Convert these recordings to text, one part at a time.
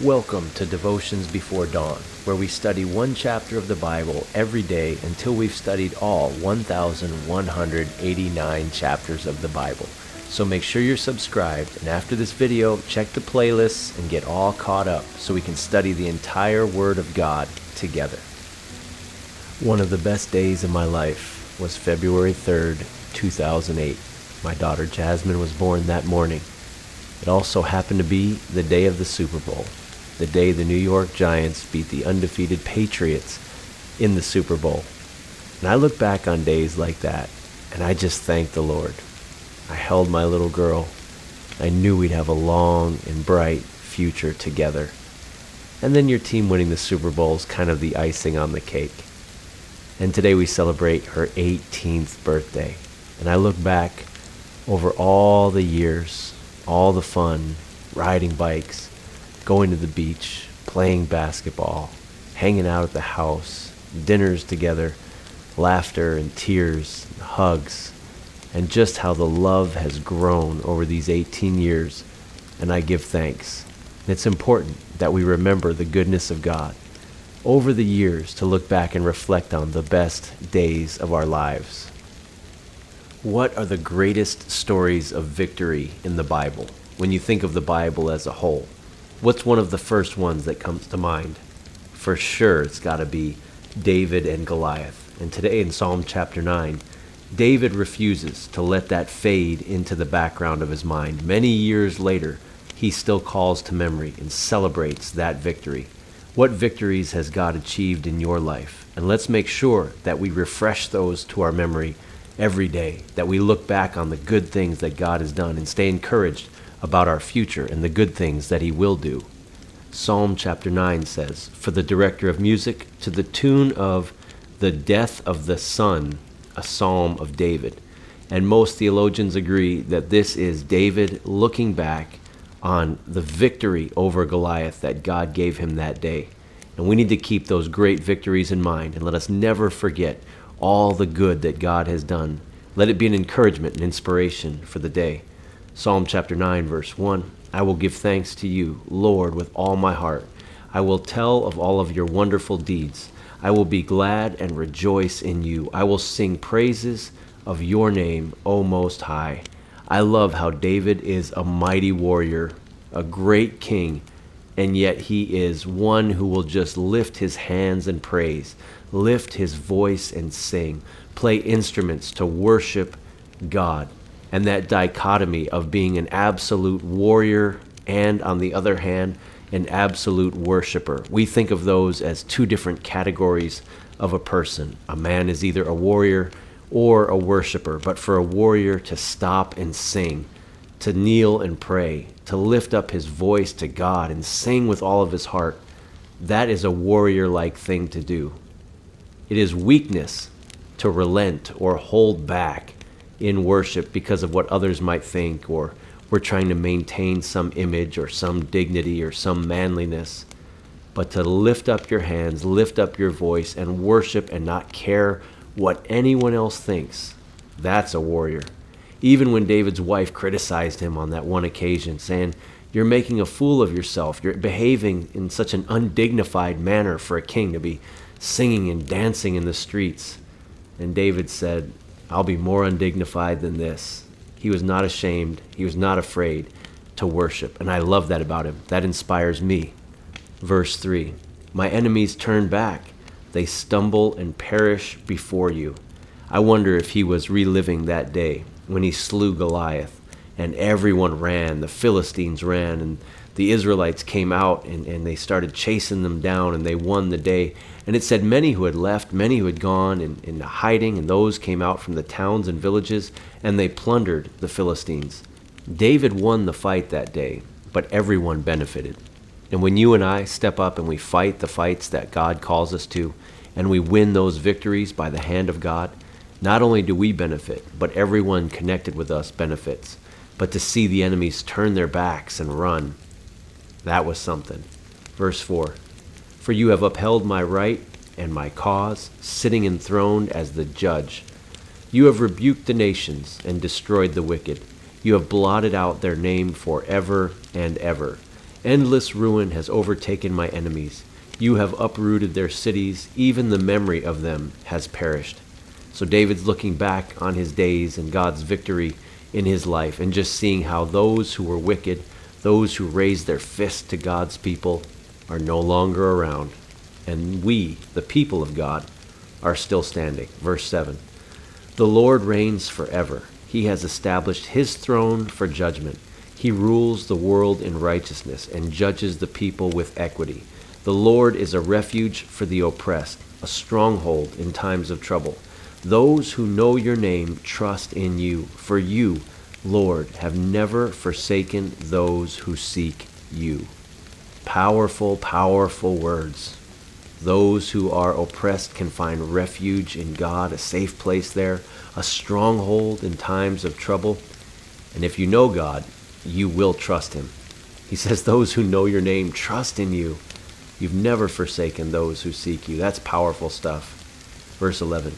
Welcome to Devotions Before Dawn, where we study one chapter of the Bible every day until we've studied all 1,189 chapters of the Bible. So make sure you're subscribed, and after this video, check the playlists and get all caught up so we can study the entire Word of God together. One of the best days of my life was February 3rd, 2008. My daughter Jasmine was born that morning. It also happened to be the day of the Super Bowl, the day the New York Giants beat the undefeated Patriots in the Super Bowl. And I look back on days like that, and I just thank the Lord. I held my little girl. I knew we'd have a long and bright future together. And then your team winning the Super Bowl is kind of the icing on the cake. And today we celebrate her 18th birthday. And I look back over all the years, all the fun, riding bikes, going to the beach, playing basketball, hanging out at the house, dinners together, laughter and tears, and hugs, and just how the love has grown over these 18 years, and I give thanks. It's important that we remember the goodness of God over the years to look back and reflect on the best days of our lives. What are the greatest stories of victory in the Bible? When you think of the Bible as a whole, what's one of the first ones that comes to mind? For sure, it's got to be David and Goliath. And today in Psalm chapter 9, David refuses to let that fade into the background of his mind. Many years later, he still calls to memory and celebrates that victory. What victories has God achieved in your life? And let's make sure that we refresh those to our memory every day, that we look back on the good things that God has done and stay encouraged about our future and the good things that he will do. Psalm chapter 9 says, "For the director of music, to the tune of the death of the son, a psalm of David." And most theologians agree that this is David looking back on the victory over Goliath that God gave him that day. And we need to keep those great victories in mind, and let us never forget all the good that God has done. Let it be an encouragement and inspiration for the day. Psalm chapter 9, verse 1, "I will give thanks to you, Lord, with all my heart. I will tell of all of your wonderful deeds. I will be glad and rejoice in you. I will sing praises of your name, O Most High." I love how David is a mighty warrior, a great king, and yet he is one who will just lift his hands and praise, lift his voice and sing, play instruments to worship God. And that dichotomy of being an absolute warrior and, on the other hand, an absolute worshiper. We think of those as two different categories of a person. A man is either a warrior or a worshiper, but for a warrior to stop and sing, to kneel and pray, to lift up his voice to God and sing with all of his heart, that is a warrior-like thing to do. It is weakness to relent or hold back in worship because of what others might think, or we're trying to maintain some image or some dignity or some manliness. But to lift up your hands, lift up your voice, and worship and not care what anyone else thinks, that's a warrior. Even when David's wife criticized him on that one occasion, saying, "You're making a fool of yourself. You're behaving in such an undignified manner for a king to be singing and dancing in the streets." And David said, "I'll be more undignified than this." He was not ashamed. He was not afraid to worship. And I love that about him. That inspires me. Verse 3, "My enemies turn back. They stumble and perish before you." I wonder if he was reliving that day when he slew Goliath and everyone ran. The Philistines ran, and the Israelites came out and they started chasing them down, and they won the day. And it said many who had left, many who had gone into hiding, and those came out from the towns and villages, and they plundered the Philistines. David won the fight that day, but everyone benefited. And when you and I step up and we fight the fights that God calls us to, and we win those victories by the hand of God, not only do we benefit, but everyone connected with us benefits. But to see the enemies turn their backs and run, that was something. Verse 4, "For you have upheld my right and my cause, sitting enthroned as the judge. You have rebuked the nations and destroyed the wicked. You have blotted out their name forever and ever. Endless ruin has overtaken my enemies. You have uprooted their cities. Even the memory of them has perished. So David's looking back on his days and God's victory in his life and just seeing how those who were wicked, those who raised their fist to God's people, are no longer around. And we, the people of God, are still standing. Verse 7. The Lord reigns forever. He has established his throne for judgment. He rules the world in righteousness and judges the people with equity. The Lord is a refuge for the oppressed, a stronghold in times of trouble. Those who know your name trust in you, for you, Lord, have never forsaken those who seek you. Powerful, powerful words. Those who are oppressed can find refuge in God, a safe place there, a stronghold in times of trouble. And if you know God, you will trust him. He says, those who know your name trust in you. You've never forsaken those who seek you. That's powerful stuff. Verse 11.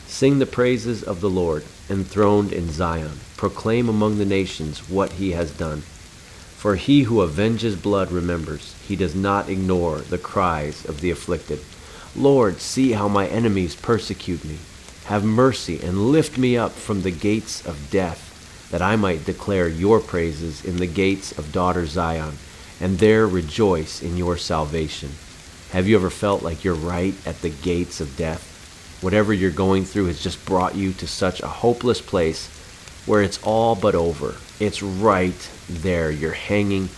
Sing the praises of the Lord, enthroned in Zion. Proclaim among the nations what he has done. For he who avenges blood remembers. He does not ignore the cries of the afflicted. Lord, see how my enemies persecute me. Have mercy and lift me up from the gates of death, that I might declare your praises in the gates of daughter Zion, and there rejoice in your salvation. Have you ever felt like you're right at the gates of death? Whatever you're going through has just brought you to such a hopeless place where it's all but over. It's right there. You're hanging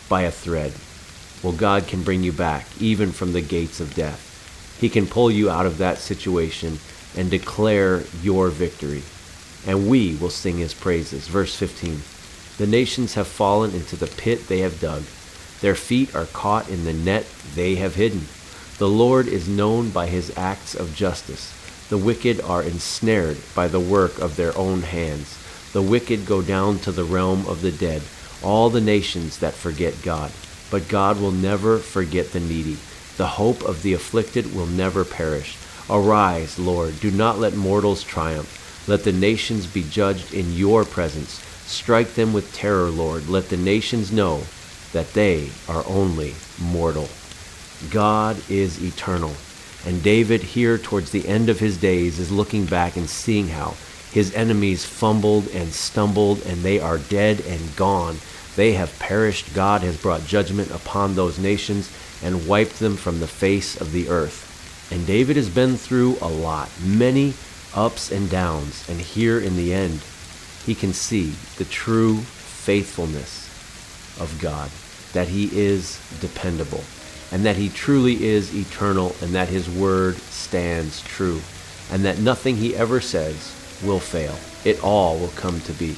by a thread. Well, God can bring you back, even from the gates of death. He can pull you out of that situation and declare your victory. And we will sing his praises. Verse 15. The nations have fallen into the pit they have dug. Their feet are caught in the net they have hidden. The Lord is known by his acts of justice. The wicked are ensnared by the work of their own hands. The wicked go down to the realm of the dead, all the nations that forget God. But God will never forget the needy. The hope of the afflicted will never perish. Arise, Lord, do not let mortals triumph. Let the nations be judged in your presence. Strike them with terror, Lord. Let the nations know that they are only mortal. God is eternal. And David here towards the end of his days is looking back and seeing how his enemies fumbled and stumbled, and they are dead and gone. They have perished. God has brought judgment upon those nations and wiped them from the face of the earth. And David has been through a lot, many ups and downs. And here in the end, he can see the true faithfulness of God, that he is dependable, and that he truly is eternal, and that his word stands true, and that nothing he ever says will fail. It all will come to be.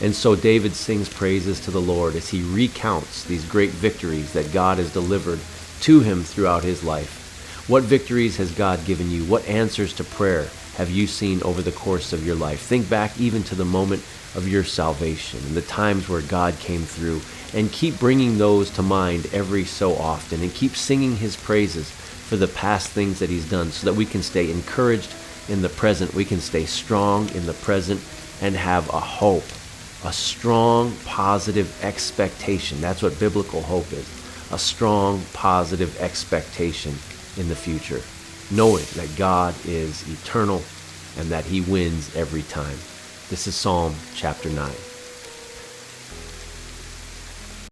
And so David sings praises to the Lord as he recounts these great victories that God has delivered to him throughout his life. What victories has God given you? What answers to prayer have you seen over the course of your life? Think back even to the moment of your salvation and the times where God came through, and keep bringing those to mind every so often, and keep singing his praises for the past things that he's done, so that we can stay encouraged in the present, we can stay strong in the present, and have a hope, a strong, positive expectation. That's what biblical hope is, a strong, positive expectation in the future, knowing that God is eternal and that he wins every time. This is Psalm chapter 9.